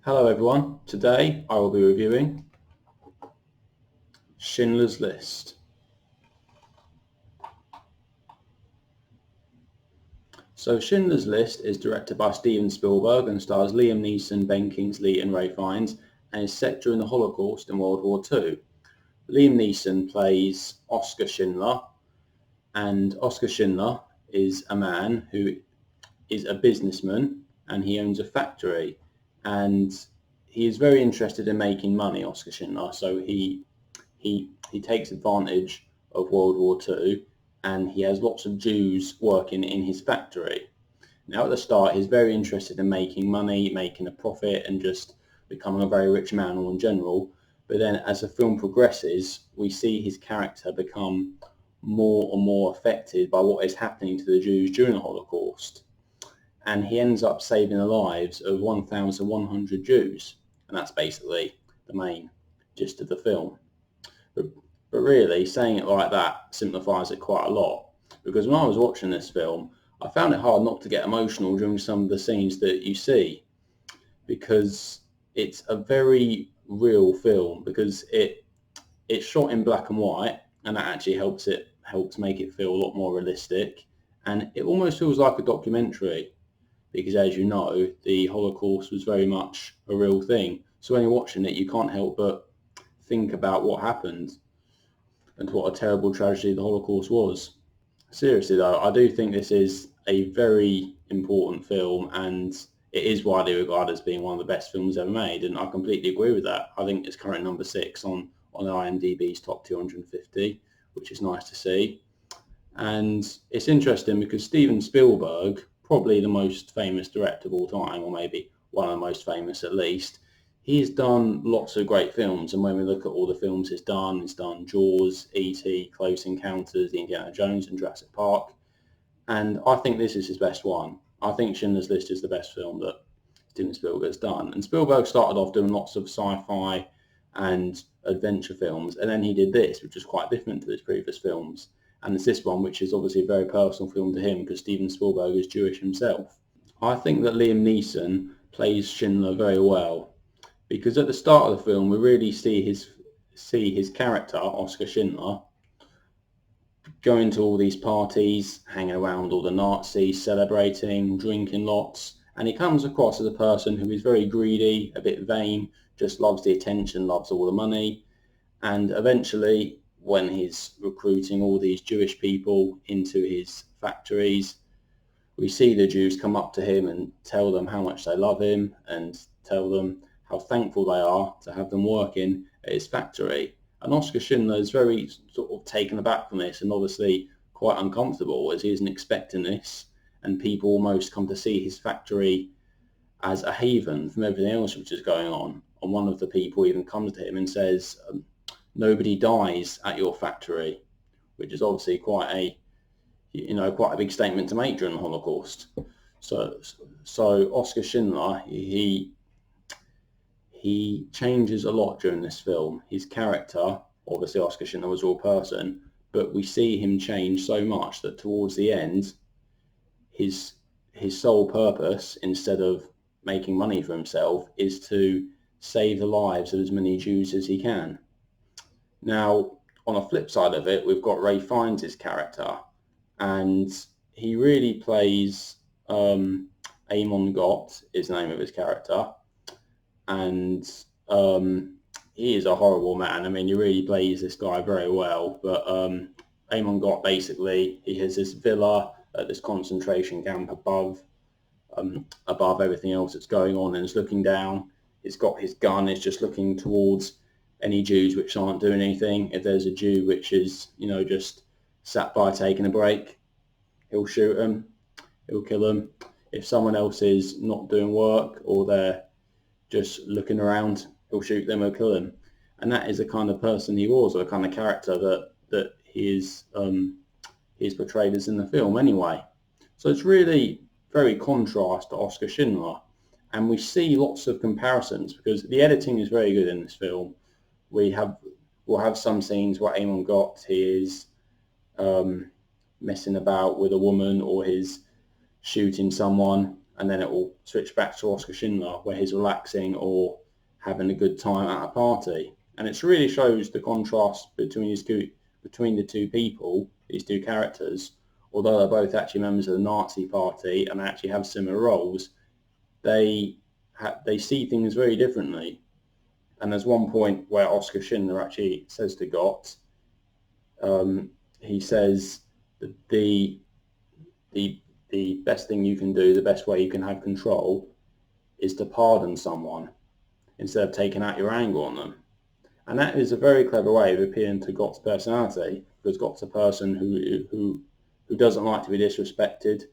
Hello everyone, today I will be reviewing Schindler's List. So Schindler's List is directed by Steven Spielberg and stars Liam Neeson, Ben Kingsley and Ray Fiennes, and is set during the Holocaust in World War II. Liam Neeson plays Oskar Schindler, and Oskar Schindler is a man who is a businessman and he owns a factory, and he is very interested in making money, Oskar Schindler, so he takes advantage of World War II, and he has lots of Jews working in his factory. Now at the start he's very interested in making money, making a profit and just becoming a very rich man all in general, but then as the film progresses we see his character become more and more affected by what is happening to the Jews during the Holocaust, and he ends up saving the lives of 1,100 Jews, and that's basically the main gist of the film. But really, saying it like that simplifies it quite a lot, because when I was watching this film, I found it hard not to get emotional during some of the scenes that you see, because it's a very real film, because it's shot in black and white, and that actually helps make it feel a lot more realistic, and it almost feels like a documentary, because as you know, the Holocaust was very much a real thing. So when you're watching it, you can't help but think about what happened and what a terrible tragedy the Holocaust was. Seriously though, I do think this is a very important film, and it is widely regarded as being one of the best films ever made, and I completely agree with that. I think it's currently number 6 on IMDb's top 250, which is nice to see. And it's interesting because Steven Spielberg, probably the most famous director of all time, or maybe one of the most famous at least, he's done lots of great films, and when we look at all the films he's done Jaws, E.T., Close Encounters, The Indiana Jones and Jurassic Park, and I think this is his best one. I think Schindler's List is the best film that Steven Spielberg has done. And Spielberg started off doing lots of sci-fi and adventure films, and then he did this, which is quite different to his previous films. And it's this one, which is obviously a very personal film to him because Steven Spielberg is Jewish himself. I think that Liam Neeson plays Schindler very well, because at the start of the film we really see his character, Oskar Schindler, going to all these parties, hanging around all the Nazis, celebrating, drinking lots, and he comes across as a person who is very greedy, a bit vain, just loves the attention, loves all the money, and eventually when he's recruiting all these Jewish people into his factories, we see the Jews come up to him and tell them how much they love him and tell them how thankful they are to have them working at his factory. And Oskar Schindler is very sort of taken aback from this and obviously quite uncomfortable, as he isn't expecting this, and people almost come to see his factory as a haven from everything else which is going on. And one of the people even comes to him and says, nobody dies at your factory, which is obviously quite a big statement to make during the Holocaust. So Oskar Schindler, he changes a lot during this film. His character, obviously Oskar Schindler was a real person, but we see him change so much that towards the end, his sole purpose, instead of making money for himself, is to save the lives of as many Jews as he can. Now, on the flip side of it, we've got Ray Fiennes' character, and he really plays Amon Gott is the name of his character, and he is a horrible man. I mean, he really plays this guy very well, but Amon Gott, basically, he has this villa at this concentration camp above everything else that's going on, and is looking down. He's got his gun, is just looking towards any Jews which aren't doing anything. If there's a Jew which is, just sat by taking a break, he'll shoot them, he'll kill them. If someone else is not doing work or they're just looking around, he'll shoot them, he'll kill them. And that is the kind of person he was, or the kind of character that he is portrayed as in the film anyway. So it's really very contrast to Oskar Schindler, and we see lots of comparisons because the editing is very good in this film. We'll have some scenes where Amon Gott, he is messing about with a woman or he's shooting someone, and then it will switch back to Oskar Schindler where he's relaxing or having a good time at a party. And it really shows the contrast between the two people, these two characters. Although they're both actually members of the Nazi party and they actually have similar roles, they see things very differently. And there's one point where Oskar Schindler actually says to Gott, he says that the best thing you can do, the best way you can have control, is to pardon someone instead of taking out your anger on them. And that is a very clever way of appealing to Gott's personality, because Gott's a person who doesn't like to be disrespected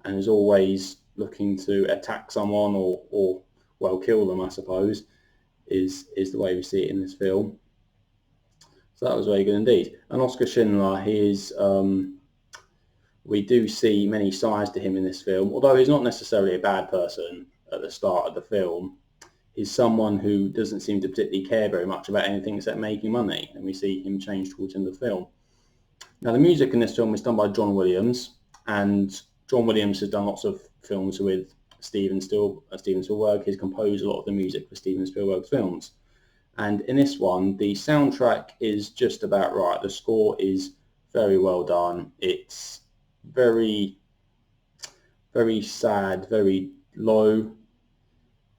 and is always looking to attack someone or well, kill them, I suppose, is the way we see it in this film. So that was very good indeed. And Oskar Schindler, we do see many sides to him in this film. Although he's not necessarily a bad person at the start of the film, he's someone who doesn't seem to particularly care very much about anything except making money. And we see him change towards the end of the film. Now, the music in this film is done by John Williams, and John Williams has done lots of films with Steven Spielberg. He's composed a lot of the music for Steven Spielberg's films. And in this one, the soundtrack is just about right. The score is very well done. It's very, very sad, very low,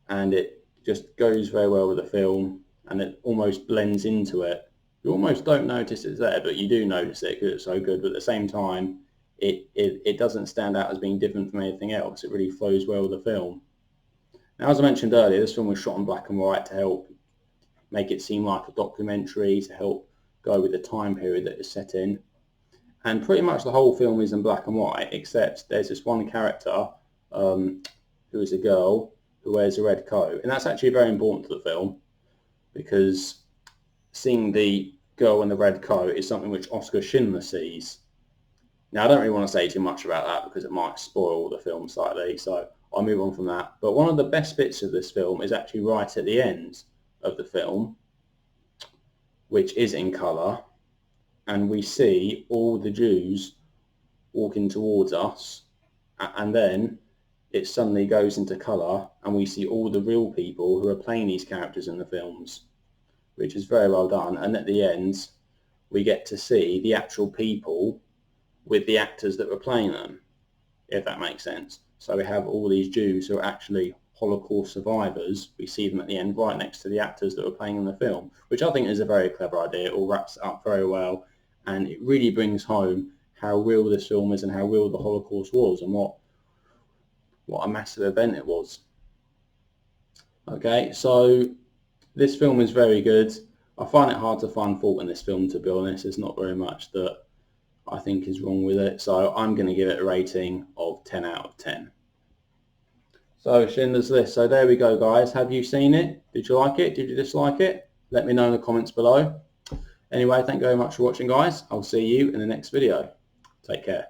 and it just goes very well with the film, and it almost blends into it. You almost don't notice it's there, but you do notice it because it's so good. But at the same time, it doesn't stand out as being different from anything else. It really flows well with the film. Now, as I mentioned earlier, this film was shot in black and white to help make it seem like a documentary, to help go with the time period that it's set in. And pretty much the whole film is in black and white, except there's this one character who is a girl who wears a red coat. And that's actually very important to the film, because seeing the girl in the red coat is something which Oskar Schindler sees. Now, I don't really want to say too much about that because it might spoil the film slightly, so I'll move on from that. But one of the best bits of this film is actually right at the end of the film, which is in colour, and we see all the Jews walking towards us, and then it suddenly goes into colour and we see all the real people who are playing these characters in the films, which is very well done. And at the end we get to see the actual people with the actors that were playing them, if that makes sense. So we have all these Jews who are actually Holocaust survivors. We see them at the end right next to the actors that were playing in the film, which I think is a very clever idea. It all wraps it up very well, and it really brings home how real this film is and how real the Holocaust was and what a massive event it was. Okay, so this film is very good. I find it hard to find fault in this film, to be honest. There's not very much that I think is wrong with it, so I'm going to give it a rating of 10 out of 10. So Schindler's List. So there we go, guys. Have you seen it? Did you like it? Did you dislike it? Let me know in the comments below. Anyway, thank you very much for watching, guys. I'll see you in the next video. Take care.